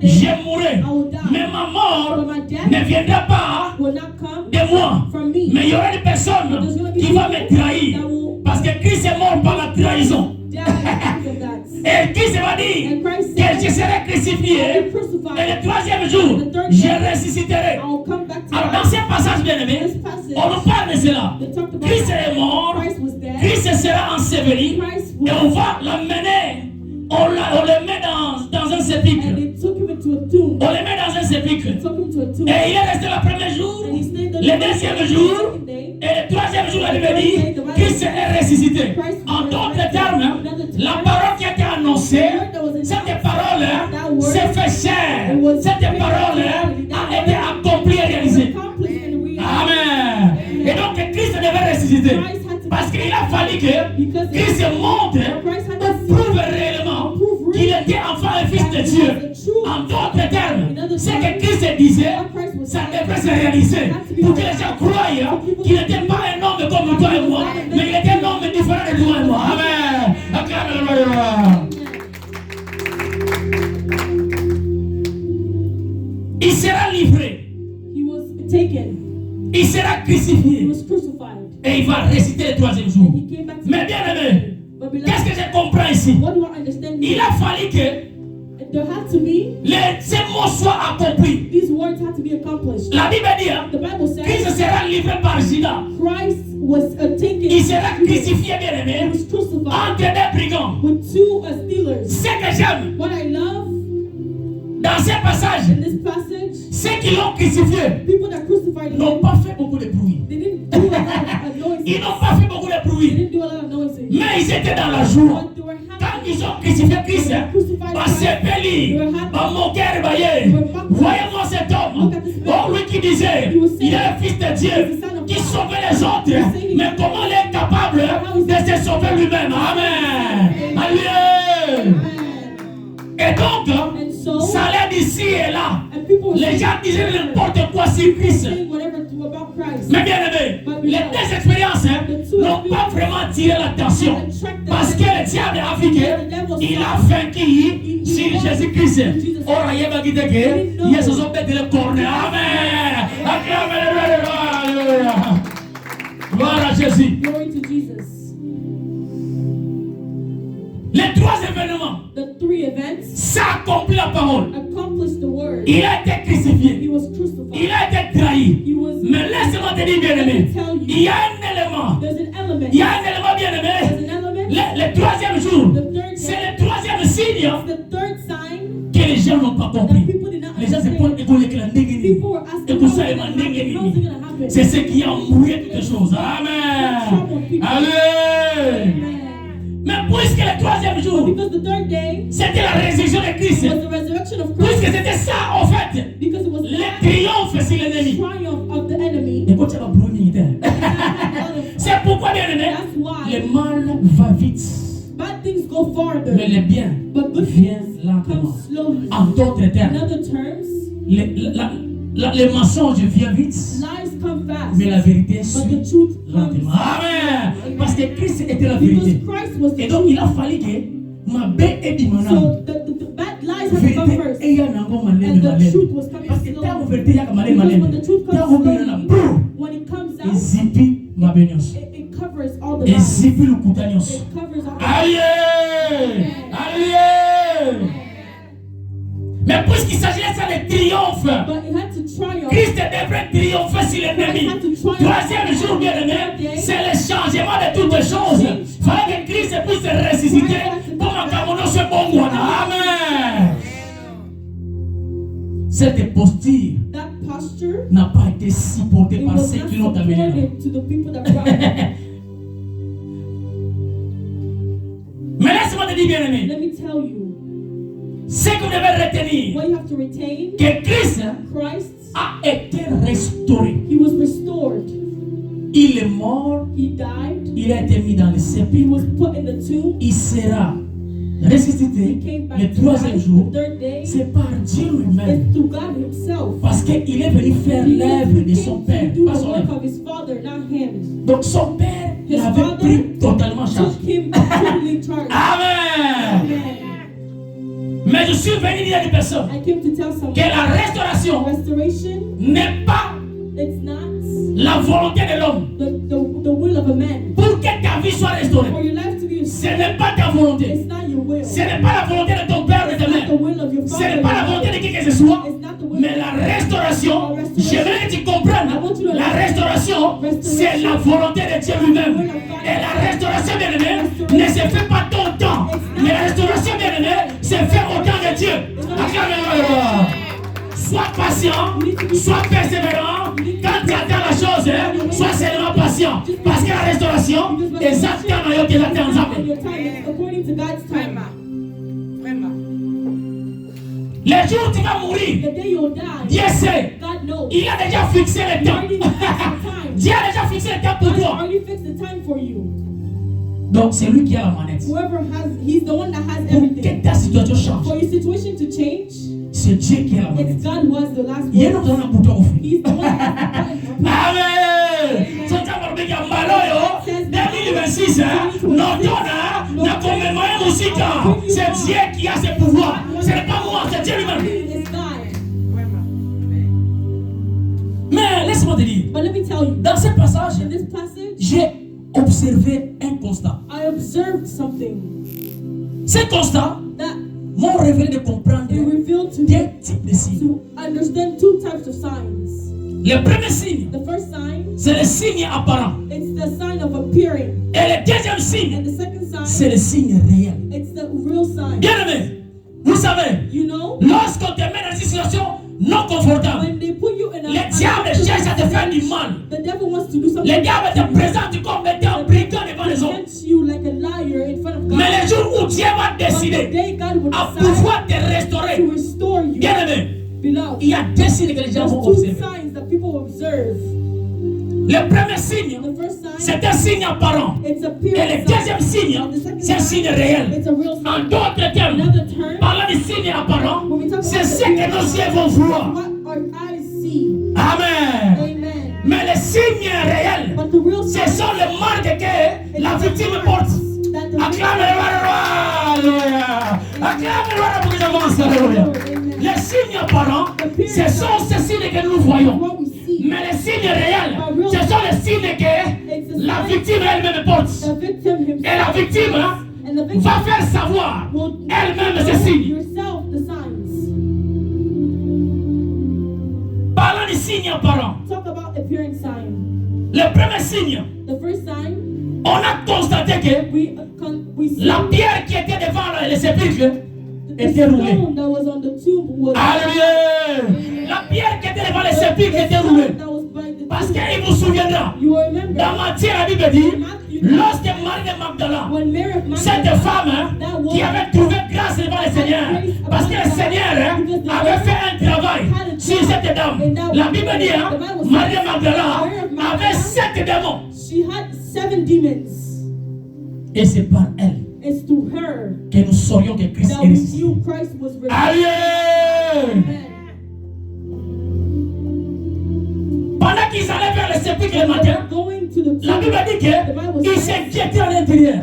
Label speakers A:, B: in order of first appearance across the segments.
A: je mourrai, mais ma mort ne viendra pas de moi. Mais il y aura une personne qui va me trahir. Parce que Christ est mort par la trahison. Et Christ va dire que je serai crucifié et le troisième jour, je ressusciterai. Alors dans ce passage bien aimé, on nous parle de cela. Christ est mort, Christ sera enseveli et on va l'amener. On le met dans un sépulcre. On le met dans un sépulcre. Et il est resté le premier jour, le deuxième jour, et le troisième jour, il avait dit Christ est ressuscité. En d'autres termes, la parole qui a été annoncée, cette parole s'est fait chair. Cette parole a été accomplie et réalisée. Amen. Et donc Christ devait ressusciter. Parce qu'il a fallu que Christ montre pour prouver réellement qu'il était enfin un fils de Dieu. En d'autres termes, ce que Christ disait, ça devrait se réaliser. Pour que les gens croient qu'il n'était pas un homme comme toi et moi, mais il était un homme différent de toi et moi. Amen. Il sera livré. Il sera crucifié. Et il va ressusciter le troisième jour. Mais bien aimé, qu'est-ce que je comprends ici? Il a fallu que ces mots soient accomplis. La Bible dit Christ sera livré par Judas. Il sera crucifié, bien aimé, entre deux brigands. Ce que j'aime dans ce passage, ceux qui l'ont crucifié n'ont pas fait beaucoup de bruit. Ils n'ont pas fait beaucoup de bruit. Mais ils étaient dans la joie. Quand ils ont crucifié Christ, voyez-moi cet homme. Oh, lui qui disait, il est le fils de Dieu, qui sauvait les autres. Mais comment il est capable de se sauver lui-même? Amen. Alléluia. Et donc, ça allait d'ici et là. Les gens disaient n'importe quoi sur Christ. Mais bien aimé, les deux expériences n'ont pas vraiment tiré l'attention. Parce que le diable africain, il a vaincu sur Jésus-Christ. Or, il y a des gens qui se sont fait le corner. Amen. Gloire à Jésus. Les trois événements, ça accomplit la parole. Il a été crucifié. Il a été trahi. Mais laisse-moi te dire, bien aimé, il y a un élément. Il y a un élément, bien aimé. Le troisième jour, c'est le troisième signe que les gens n'ont pas compris. Les gens se posent écouler que la négative. Écoute ça, c'est ce qui a mouillé toutes les choses. Amen. Allez. Mais puisque le troisième jour, c'était la résurrection de Christ, puisque c'était ça en fait, le triomphe sur l'ennemi. Écoute, ça va brûler militaire. C'est pourquoi, bien aimé, le mal va vite. Mais le bien vient lentement. En d'autres termes, les mensonges viennent vite, mais la vérité suit lentement. Amen. Parce que Christ était la vérité. Et donc il a fallu que ma bête est dimanche. Vérité et il y a un encore malin. Parce que ta vérité il y a un malin. Ta vérité et zipi ma bénios. Et zipi le coutanios. Aïe! Aïe! Mais puisqu'il s'agissait de triomphe, Christ devrait triompher sur l'ennemi. Troisième jour, bien aimé, c'est le changement de toutes choses. Il fallait que Christ puisse ressusciter comme un camono ce bon guana. Amen. Cette posture n'a pas été supportée par ceux qui l'ont amené. Mais laisse-moi te dire, bien aimé, ce que vous devez retenir, que Christ a été restauré. Il est mort, il a été mis dans le sépulcre, il sera ressuscité le troisième jour. C'est par Dieu lui-même. Parce qu'il est venu faire l'œuvre de son Père, pas son œuvre. Donc son Père l'avait pris totalement charge. Amen. Mais Mais je suis venu dire à une personne que la restauration n'est pas la volonté de l'homme. Pour que ta vie soit restaurée, ce n'est pas ta volonté. Ce n'est pas la volonté de ton père ou de ta mère. Ce n'est pas la volonté de qui que ce soit. Mais la restauration, j'aimerais que tu comprennes. La restauration, c'est la volonté de Dieu lui-même. Et la restauration, bien aimé, ne se fait pas tout le temps. Mais la restauration, bien aimé, se fait au temps de Dieu. Sois patient, sois persévérant. Quand tu attends la chose, sois seulement patient. Parce que la restauration, exactement, il y a des attentes. Le jour où tu vas mourir, Dieu sait. Il a déjà fixé le temps. Dieu a déjà fixé le temps pour toi. Donc c'est lui qui a la manette. Pour que ta situation change, c'est Dieu qui a la manette. Il y a notre nom pour toi offrir. Amen. En 2026, c'est Dieu qui a ce pouvoir. Ce n'est pas moi, c'est Dieu lui-même. Mais laisse-moi te dire, dans ce passage, j'ai observé un constat. Ce constat m'ont révélé de comprendre deux types de signes. Le premier signe, c'est le signe apparent. Et le deuxième signe, c'est le signe réel. Bien aimé, vous savez, lorsqu'on te met dans une situation non confortable, le diable cherche à te faire du mal. Le diable te présente comme étant un brigand devant les hommes. Mais le jour où Dieu va décider à pouvoir te restaurer, bien aimé, il y a deux signes que les gens vont observer. Le premier signe, c'est un signe apparent. Et le deuxième signe, c'est un signe réel. En d'autres termes, parlant du signe apparent, c'est ce que nos yeux vont voir. Amen. Mais le signe réel, ce sont les marques que la victime porte. Acclame-le pour que j'avance. Alléluia. Les signes apparents, ce sont ces signes que nous voyons. Mais les signes réels, ce sont les signes que la victime elle-même porte. Et la victime va faire savoir elle-même ces signes. Parlant des signes apparents. Le premier signe, on a constaté que la pierre qui était devant le sépulcre était roulée. Alléluia. La pierre qui était devant le sépulcre était roulée. Parce qu'il vous souviendra, dans Matthieu, la Bible dit, lorsque Marie de Magdala, cette femme qui avait trouvé grâce devant le Seigneur, parce que le Seigneur avait fait un travail sur cette dame. La Bible dit, Marie de Magdala avait 7 démons. Et c'est par elle que nous saurions que Christ est ressuscité. Alléluia. Pendant qu'ils allaient vers le sépulcre le matin, la Bible dit qu'ils s'inquiétaient à l'intérieur.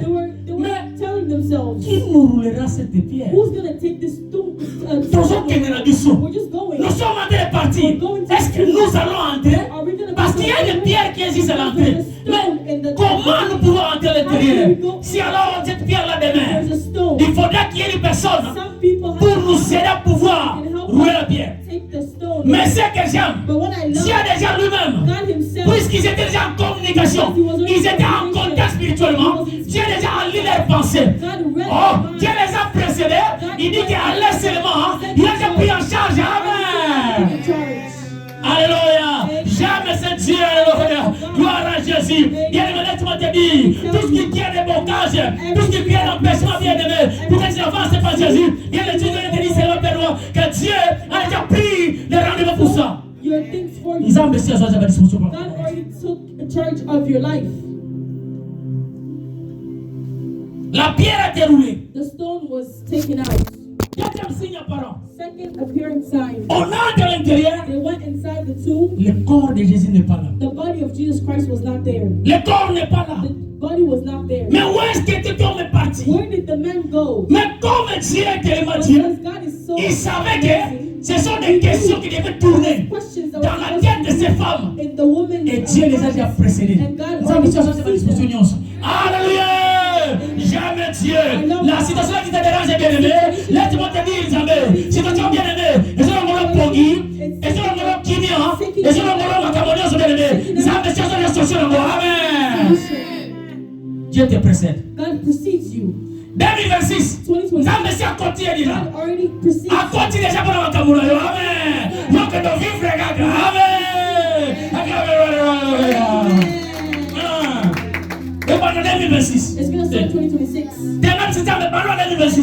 A: Mais qui nous roulera cette pierre? Nous sommes en train de partir. Est-ce que nous allons entrer? Parce qu'il y a une pierre qui existe à l'entrée. Mais comment nous pouvons entrer à l'intérieur? Si alors cette pierre-là demeure, il faudra qu'il y ait une personne pour nous aider à pouvoir rouler la pierre. Mais ce que j'aime, Dieu déjà lui-même, puisqu'ils étaient déjà en communication, ils étaient en contact spirituellement, Dieu déjà a lu leurs pensées. Oh, Dieu les a précédés, il dit qu'à l'aise seulement, il a déjà pris en charge. Amen. Alléluia. Jamais c'est Dieu. Alléluia. Gloire à Jésus. Bien aimé, laisse-moi te dire, tout ce qui vient de blocage, tout ce qui vient d'empêchement, bien aimé, pour que tu n'avances pas Jésus, bien le Dieu te dit, c'est le Père, que Dieu a déjà pris le rendez-vous pour ça. Ils ont investi à soi, j'avais disposition. God already took charge of your life. La pierre a été roulée. The stone was taken out. Deuxième signe apparent. Second appearing sign. On entre à l'intérieur. They went inside the tomb. Le corps de Jésus n'est pas là. The body of Jesus Christ was not there. Le corps n'est pas là. The Mais où est-ce que cet homme est parti? Mais comme Dieu est tellement Dieu, il savait que ce sont des questions qui devaient tourner dans la tête de ces femmes. Et Dieu les a déjà précédées. Alléluia! Jamais Dieu. La situation qui te dérange est bien aimée. Laisse-moi te dire, jamais. Situation bien aimée. Et c'est le moment Poggi. Et c'est le moment Kimia. Et c'est le moment Macamonia sont bien aimés. Jamais situation de solution. Amen. Dieu te précède. 2026. Jamais si à côté déjà. À côté déjà pour la Macamonia. Amen. Donc nous vivons regarde. Amen. Et pendant 2026.
B: It's going to start 2026.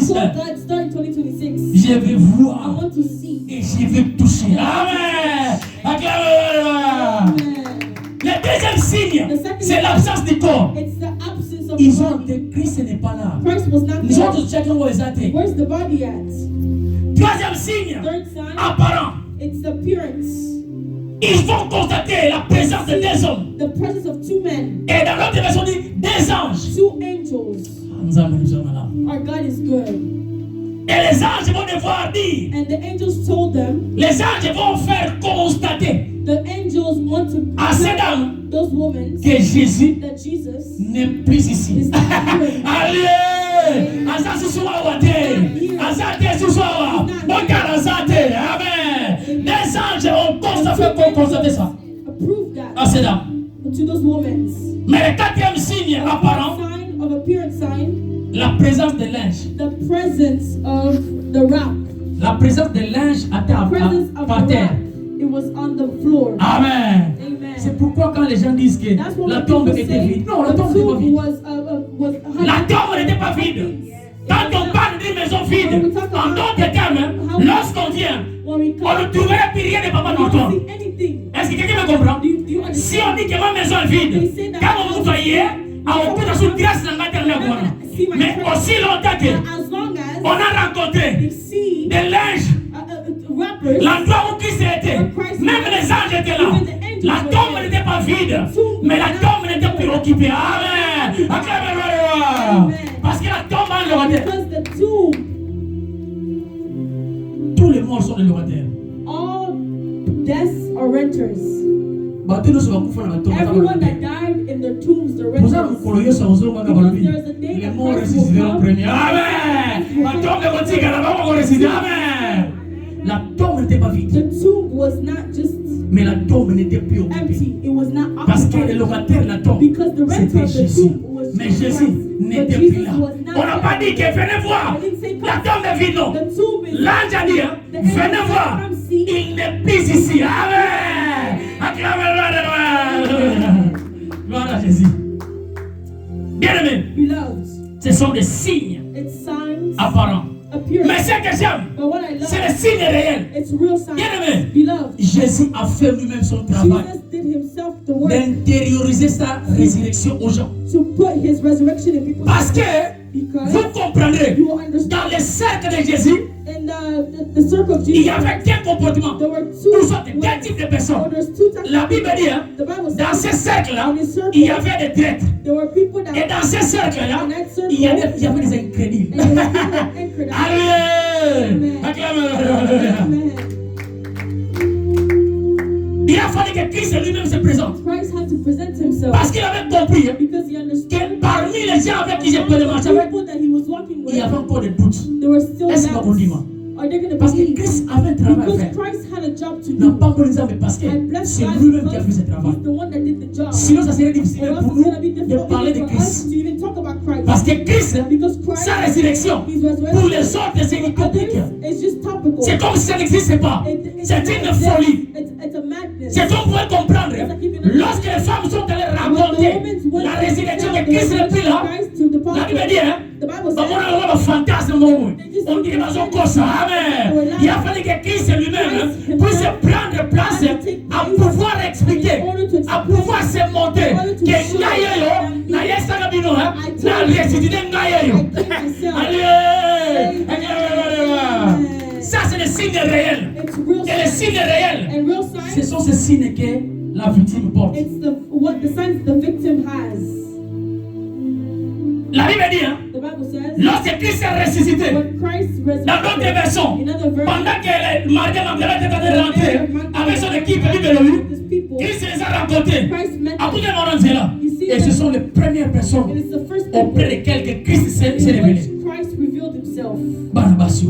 B: God start 2026.
A: Je vais voir.
B: I want to see.
A: Et je vais toucher. Amen. Le deuxième signe, c'est l'absence du corps.
B: It's the absence of
A: Ils ont dit Christ n'est pas là.
B: Christ was not
A: Nous
B: there.
A: autres chacun où ils étaient.
B: Where's the body at?
A: Troisième signe,
B: Third sign.
A: apparent.
B: It's the appearance.
A: Ils vont constater la présence de deux hommes.
B: The presence of two men.
A: Et dans l'autre version dit des anges.
B: Two angels. Our God is good.
A: Et les anges vont devoir dire.
B: And the angels told them.
A: Les anges vont faire constater.
B: The angels want to
A: à ces dames
B: those women
A: que Jésus
B: that Jesus
A: n'est plus ici. Allez! Azasi suwa wate. Azate suwa. Bokara zate. Amen. Les anges ont constaté ça.
B: Approve that.
A: À ces dames.
B: To those women.
A: Mais le quatrième signe apparent.
B: Of appearance sign.
A: La présence de linge.
B: The presence of the rock.
A: La présence de linge à par terre.
B: It was on the floor.
A: Amen.
B: Amen.
A: C'est pourquoi quand les gens disent que la tombe était vide. Non, la tombe n'était pas vide. La tombe n'était pas vide. Quand on parle d'une maison vide, en d'autres termes, lorsqu'on vient, on ne trouverait plus rien de papa dans le tombe. Est-ce que quelqu'un me comprend? Si on dit que ma maison est vide, quand on vous voyez, on peut se grâce dans la terre. Mais aussi longtemps que on a rencontré des linges, l'endroit où Christ était, même les anges étaient là. La tombe n'était pas vide, mais la tombe n'était plus occupée. Amen. Parce que la tombe a le royaume. Tous les morts sont des locataires.
B: All deaths are renters.
A: Everyone
B: that died in their tombs, the renters.
A: Les morts ressusciteront premiers. Amen. La tombe n'était pas vide.
B: The tomb was not just
A: mais la tombe n'était plus occupée.
B: Empty. It was not
A: Parce que le locataire de la tombe, c'était Jésus. Mais Jésus n'était plus là. On n'a pas dit que venez voir. La tombe est vide, non. L'ange a dit, venez voir. Il n'est plus ici. Amen. Gloire à Jésus. Bien-aimés, ce sont des signes apparents. Mais ce que j'aime, c'est le signe réel. Bien-aimé, Jésus a fait lui-même son travail d'intérioriser sa résurrection aux gens. Parce que vous comprendrez, dans le cercle de Jésus, il y avait deux comportements, ou soit deux types de personnes. La Bible dit, dans ce cercle-là, il y avait des traîtres. Et dans ce cercle-là, il y avait des incrédules. Alléluia. Il a fallu que Christ lui-même se présente. Parce qu'il avait compris que parmi les gens avec qui je peux marcher avec, il y avait encore des doutes. Est-ce que vous dites? Parce que Christ avait un travail à faire. Non, pas pour les hommes, mais parce que c'est lui-même qui a fait ce travail. Sinon, ça serait difficile pour nous de parler de Christ. Parce que Christ, sa résurrection, pour les autres, c'est utopique. C'est comme si ça n'existait pas. C'est une folie. C'est comme vous pouvez comprendre. Lorsque les femmes sont allées raconter la résurrection de Christ n'est plus là, la Bible dit, on a un fantasme. On dit dans son corps ça. Amen. Il a fallu que Christ lui-même puisse prendre place à pouvoir expliquer, à pouvoir se montrer que Ngayeyo, Ngayeyo Sagabino, la résidence Ngayeyo. Alléluia. Ça c'est le signe réel. Et le signe réel, ce sont ces signes que la victime porte. La Bible dit, hein, lorsque Christ est ressuscité, dans d'autres versions, pendant que Marie Magdalene était en train de rentrer avec son équipe, Christ les a rencontrés. À tout le monde est là. Et ce sont les premières personnes auprès desquelles que Christ s'est révélé. Barnabas.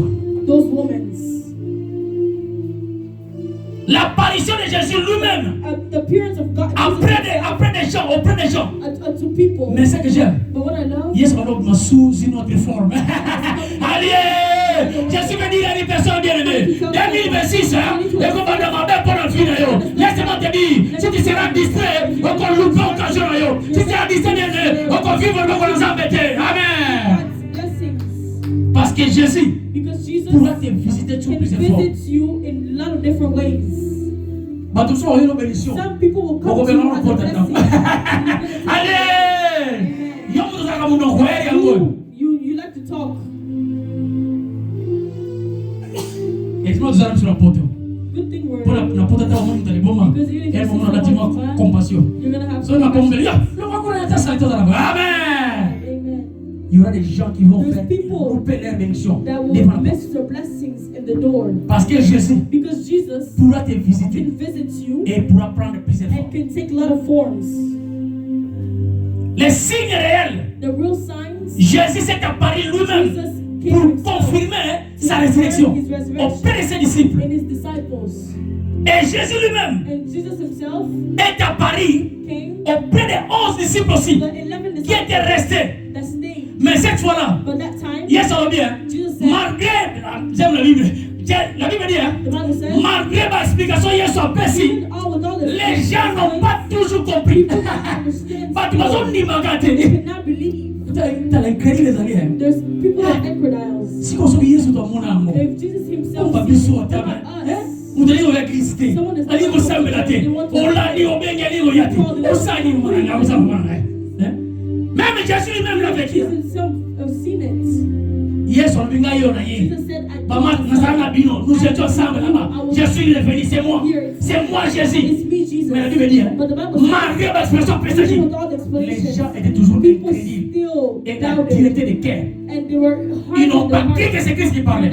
A: L'apparition de Jésus lui-même après des gens. Mais ce que j'aime, Yes, on a sous une autre forme. Allez, Jésus me dit à une personne bien-aimée, 2026, et qu'on va demander pour un film. Laisse-moi te dire, si tu seras distrait, on va louper l'occasion. Si tu seras distrait, on va vivre le qu'on nous a embêtés. Amen. Parce que Jésus pourra te visiter sur plusieurs formes. Some people will come to you as a blessing. Allez! You like to talk. Good thing we're because even if you compassion. You're gonna have Amen. Il y aura des gens qui vont couper leur bénédiction devant la porte. Parce que Jésus pourra te visiter et pourra prendre plusieurs formes. Les signes réels, Jésus s'est apparu lui-même pour confirmer sa résurrection auprès de ses disciples. Et Jésus lui-même est apparu auprès des 11 disciples aussi qui étaient restés. Mais cette fois-là, yes, ça va bien. Malgré, j'aime la Bible. La Bible dit, malgré ma explication, yes, ça péché. Les gens n'ont pas toujours compris. Pas tout le monde n'y m'a gâté. T'as l'incrédule les alliés. Si on se dit sur ton monde, on va plus sur ta main. Vous devez vous exister. Allez, vous savez la tête. On l'a dit, on vient gagner, on y a dit. On s'en dit, on s'en va. Même Jésus lui-même l'a vécu. Yes, on vient gagner, on a dit. Maman, nous étions ensemble là-bas. Jésus est venu, c'est moi. C'est moi, Jésus. Mais la Bible dit, malgré l'expression précise, les gens étaient toujours incrédules et dans dureté de cœur. Ils n'ont pas cru que c'est Christ qui parlait.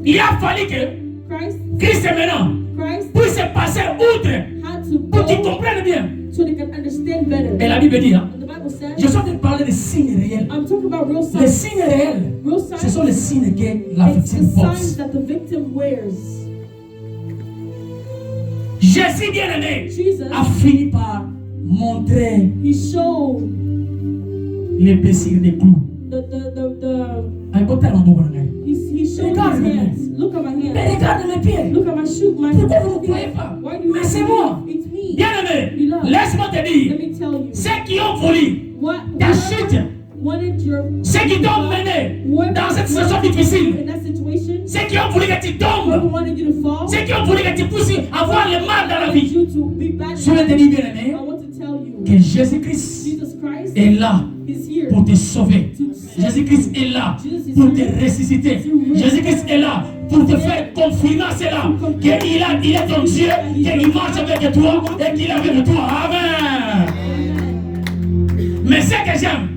A: Il a fallu que Christ est maintenant puisse passer outre pour qu'ils comprennent bien. Et la Bible dit, je suis en train de parler des signes réels. Les signes réels, ce sont les signes que la victime porte. Jésus bien-aimé a fini par montrer les blessures des clous.
B: He showed his hands. Look at my hands. Look at my shoe.
A: Pourquoi vous ne croyez pas? Mais c'est moi. Bien-aimé, laisse-moi te dire, ceux qui ont voulu ta chute, ceux qui t'ont mené dans cette situation difficile, ceux qui ont voulu que tu tombes, ceux qui ont voulu que tu puisses avoir le mal dans la vie, je vais te dire, bien-aimé, que Jésus-Christ est là pour te sauver. Jésus-Christ est là pour te ressusciter. Jésus-Christ est là pour te faire confirmer cela, qu'il est ton Dieu, qu'il marche avec toi et qu'il est avec toi. Amen. Mais ce que j'aime,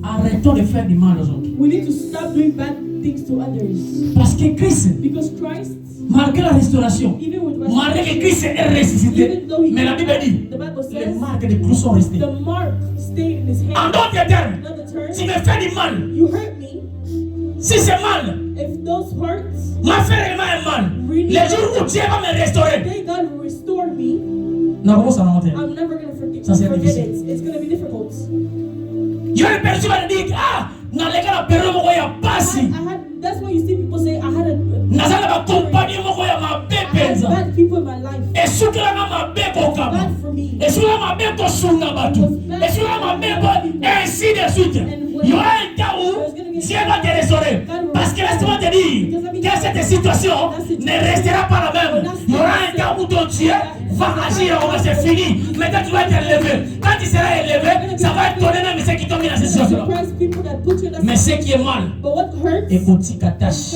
A: arrêtons de faire du mal aux autres.
B: We need to stop doing bad things to others.
A: Parce que Christ, malgré la restauration, malgré que Christ est ressuscité, mais la Bible dit, les marques des clous sont restées. En d'autres termes, si me fais du mal, si c'est mal, ma frère est mal. Les jours où Dieu va me restaurer, non, comment ça va monter? Ça c'est difficile. Il y a une personne qui va dire, ah, dans les cas de période, il y a pas si.
B: That's why you see people say, I had
A: bad
B: people in my life.
A: Bad for me. Ainsi de suite. Il y aura un cas où Dieu va te restaurer. Parce que laisse-moi te dire que cette situation ne restera pas la même. Il y aura un cas où ton Dieu va agir, c'est fini. Maintenant tu vas être élevé. Quand tu seras élevé, ça va étonner même ceux qui t'ont mis dans cette situation. Mais ce qui est mal, écoute, cattache.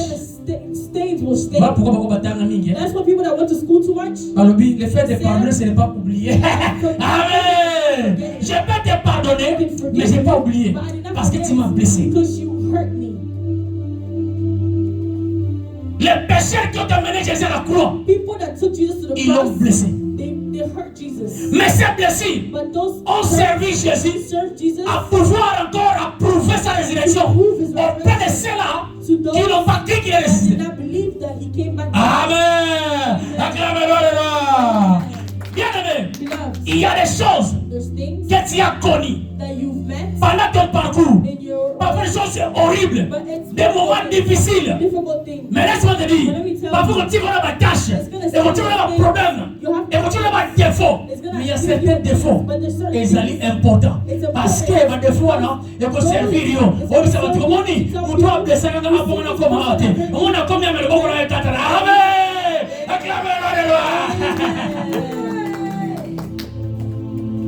A: Voilà pourquoi
B: that's why people that went to school too much.
A: Le fait de parler, ce n'est pas oublier. Amen. Je peux te pardonner, mais je n'ai pas oublié. Parce que tu m'as blessé. Les pécheurs qui ont amené Jésus à la croix, ils l'ont blessé. Mais ces blessures ont servi Jésus à pouvoir encore approuver sa résurrection auprès de ceux-là qui n'ont pas cru qu'il est ressuscité. Amen. Acclamez-le. Bien-aimé, il y a des choses que tu as connues pendant ton parcours. Parfois des choses horribles, des moments difficiles. Mais laisse-moi te dire, parfois quand tu vois la tâche, et quand tu vois le problème, et quand tu vois le défaut, mais il y a certains défauts, et ils sont importants. Parce que les défauts, il faut servir. On ça va te communiquer. On doit blesser un peu, on a commenté. On a combien de beaucoup de temps. Amen. Acclamez-le.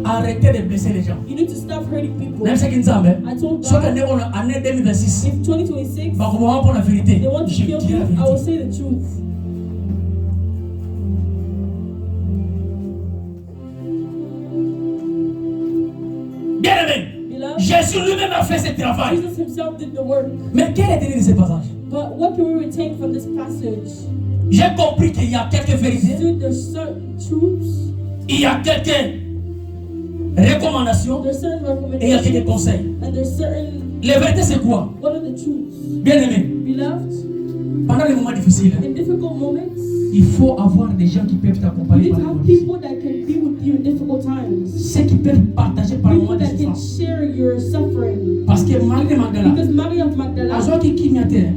A: Arrêtez de blesser les gens.
B: You need to stop hurting people.
A: Même ce qui nous a
B: I told God,
A: année 2026,
B: if 2026
A: bah, on va pour la vérité.
B: they want to kill you, I will say the truth.
A: Bien-aimé, Jésus lui-même a fait ce travail.
B: Jesus himself did the work.
A: Mais quel est de ce passage?
B: But what can we retain from this passage?
A: J'ai compris qu'il y a quelques vérités.
B: There's certain truths.
A: Il y a quelques recommandations.
B: There's certain recommendations.
A: Et il y a quelques conseils.
B: And there's certain.
A: Les vérités c'est quoi?
B: What are the truths?
A: Bien-aimé,
B: Beloved,
A: pendant les moments difficiles,
B: in difficult moments,
A: il faut avoir des gens qui peuvent t'accompagner
B: you need
A: par
B: to
A: les
B: have
A: moments
B: people that can be with you in difficult times.
A: ceux qui peuvent partager par les
B: People
A: moments
B: that can
A: difficiles.
B: share your suffering.
A: Parce que Marie de Magdala,
B: Because Mary of Magdala,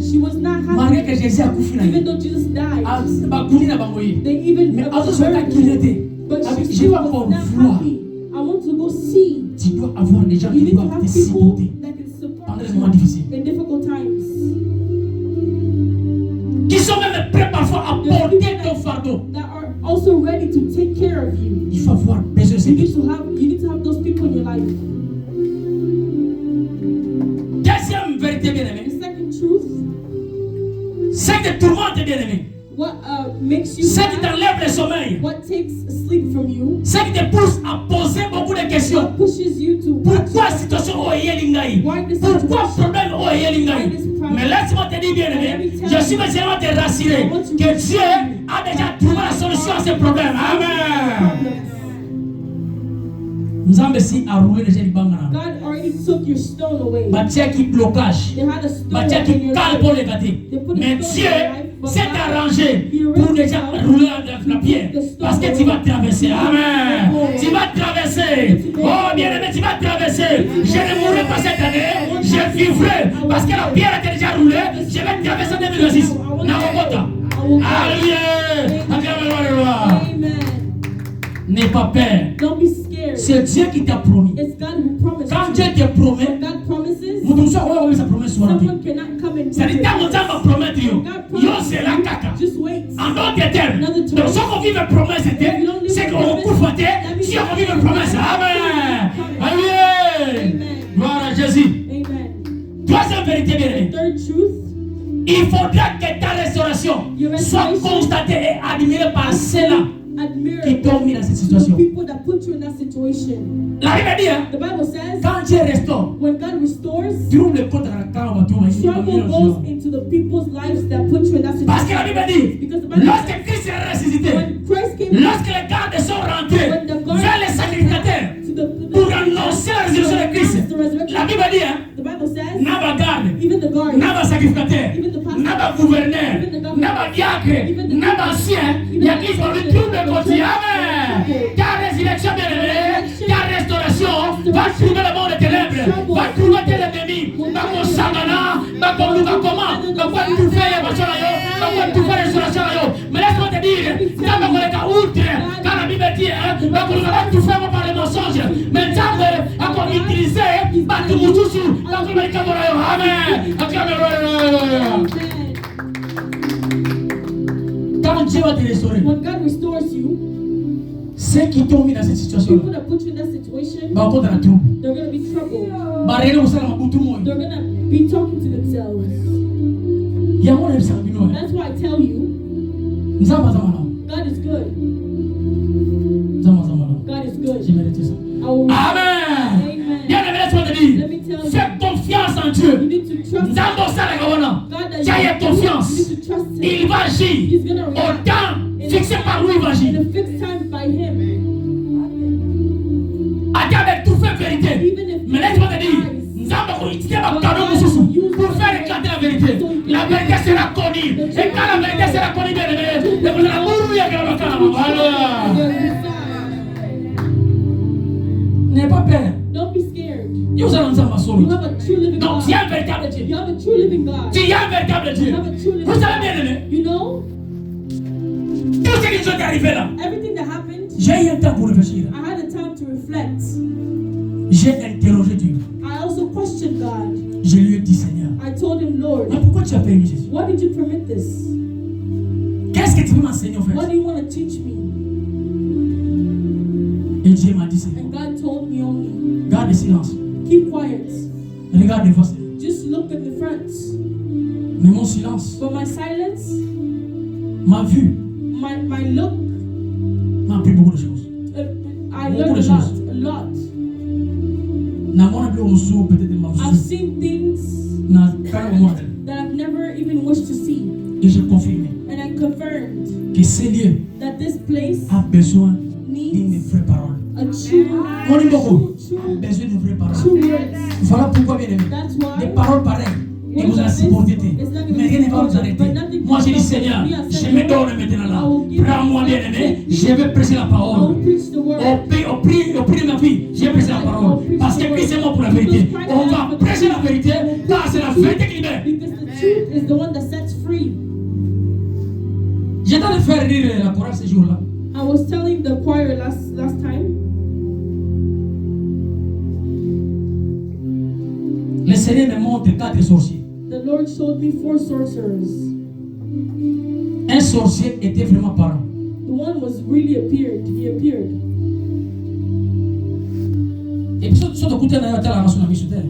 A: she
B: was not
A: Marie
B: happy
A: que Jésus a couché na
B: even though Jesus died. They even
A: mais
B: but she was not happy. I want to go see.
A: Tu dois avoir des gens
B: You
A: qui
B: need to
A: doivent
B: have
A: te
B: people
A: supporter
B: that can support
A: pendant les moments difficiles.
B: in difficult times.
A: Qui sont même prêts parfois à porter ton fardeau.
B: That are also ready to take care of you.
A: Il faut avoir besoin de ces gens.
B: You need to have those people in your life.
A: Deuxième vérité bien-aimée.
B: The second truth.
A: C'est que tout le monde est bien-aimé.
B: What makes you
A: C'est qui t'enlève le sommeil.
B: What takes sleep from you.
A: C'est qui te pousse à poser beaucoup de questions.
B: What pushes you to
A: pourquoi situation oyelingai? Pourquoi problème oyelingai? Mais laisse-moi te dire bien-aimé, je suis maintenant te rassurer que Dieu a déjà trouvé la solution à ce problème. Amen. Nous avons aussi à rouler les gens.
B: God already took your stone away.
A: Batia qui blocage. Batia qui cale pour les gâter. Mais Dieu s'est arrangé pour déjà rouler la pierre. Parce que tu vas traverser. Amen. Tu vas traverser. Oh bien-aimé, tu vas traverser. Je ne mourrai pas cette année. Je vivrai. Parce que la pierre a déjà roulé. Je vais traverser en 2026. Alléluia.
B: Amen.
A: N'aie pas peur.
B: Don't be scared.
A: C'est Dieu qui t'a promis.
B: It's God who promised.
A: Quand Dieu te promet,
B: God promises.
A: Someone
B: cannot come and
A: c'est le temps où Dieu va promettre. Yo, c'est la caca.
B: Just wait.
A: En d'autres termes, donc ce qu'on vit une promesse, c'est qu'on couvre Dieu qu'on vit une promesse. Amen. Alléluia. Gloire à Jésus.
B: Amen.
A: Troisième vérité bien-aimée.
B: Third truth.
A: Il faudra que ta restauration soit constatée et admirée par ceux-là qui t'ont mis dans cette situation. La Bible dit,
B: the Bible says,
A: quand Dieu restaure,
B: when God restores,
A: trouble
B: goes into the people's lives that put you in that situation.
A: Parce que la Bible dit, lorsque Christ est ressuscité, lorsque les gardes sont rentrés vers les sacrificateurs pour annoncer la résurrection de Christ, la Bible dit, n'a pas garde, n'a pas sacrificateur, n'a pas gouverneur, n'a pas diacre, n'a pas ancien, il y a Christ pour lui tout le côté. Amen. Ta résurrection bien-aimée, ta restauration va trouver le monde des ténèbres, va trouver tes ennemis, va qu'on s'engana, va qu'on nous comment, va qu'on tout fait, va qu'on tout fait restauration. Mais laisse-moi te dire, quand on est à outre, quand la Bible dit, va qu'on va tout faire par les mensonges, mais quand on va utiliser, va tout moutou, va qu'on va le camorayo. Amen. Quand Dieu va te restaurer,
B: when God restores you,
A: ceux qui t'ont mis dans cette situation,
B: people that put you in that situation,
A: they're
B: going to be troubled. They're going to be talking to themselves. That's why I tell you, God is good. God is good.
A: Amen. Bien-aimé, laisse-moi te dire, fais confiance en Dieu. Nzambo sala kawana. Tu as confiance. Il va agir. Au temps fixé par lui, il va agir. Attends, avec tout fait vérité. Mais laisse-moi te dire, Nzambo koutiye bakano mususu pour faire éclater la vérité. La vérité sera connue. Et quand la vérité sera connue, bien-aimé, vous allez mourir avec la bakano. Voilà. N'aie pas peur.
B: Don't be scared.
A: You have a true living
B: God.
A: Donc, tu as un véritable Dieu.
B: You have a true living God.
A: Tu as un véritable Dieu.
B: You have a true living
A: Vous savez bien aimé.
B: You know?
A: Tout ce qui est arrivé là.
B: Everything that happened.
A: J'ai eu un temps pour réfléchir.
B: I had a time to reflect.
A: J'ai interrogé Dieu.
B: I also questioned God.
A: Je lui ai dit Seigneur.
B: I told him, Lord.
A: Mais pourquoi tu as permis Jésus?
B: Why did you permit this?
A: Qu'est-ce que tu veux m'enseigner en fait?
B: What do you want to teach me?
A: Et Dieu m'a dit Seigneur.
B: And God told me only.
A: Garde le silence.
B: Keep quiet.
A: Regarde devant Seigneur.
B: Just look in the front.
A: Mais mon silence.
B: But my silence.
A: Ma vue.
B: My look.
A: M'a appris beaucoup de choses.
B: I learned a lot. I've seen things that I've never even wished to see.
A: Et j'ai confirmé.
B: And I confirmed
A: que ce lieu
B: that this place
A: a besoin
B: needs
A: d'une vraie parole.
B: A true
A: besoin d'une vraie parole.
B: words.
A: Voilà pourquoi, bien aimé,
B: That's why
A: des paroles pareilles et vous allez supporter. Mais rien ne va vous arrêter. Moi, j'ai dit Seigneur, je me donne maintenant là. Prends-moi, bien aimé, je vais prêcher la parole. Au prix de ma vie, je vais prêcher la parole. Parce que Christ est mort pour la vérité. On va prêcher la vérité, car c'est la vérité qui libère.
B: Because the truth is the one that sets free.
A: J'étais en train de faire rire la chorale ce jour-là.
B: I was telling the choir last time.
A: Le Seigneur me montre 4 sorciers.
B: The Lord showed me 4 sorcerers.
A: Un sorcier était vraiment parent.
B: The one was really appeared. He appeared.
A: Et puis, si tu écoutes la nation de la mission terre.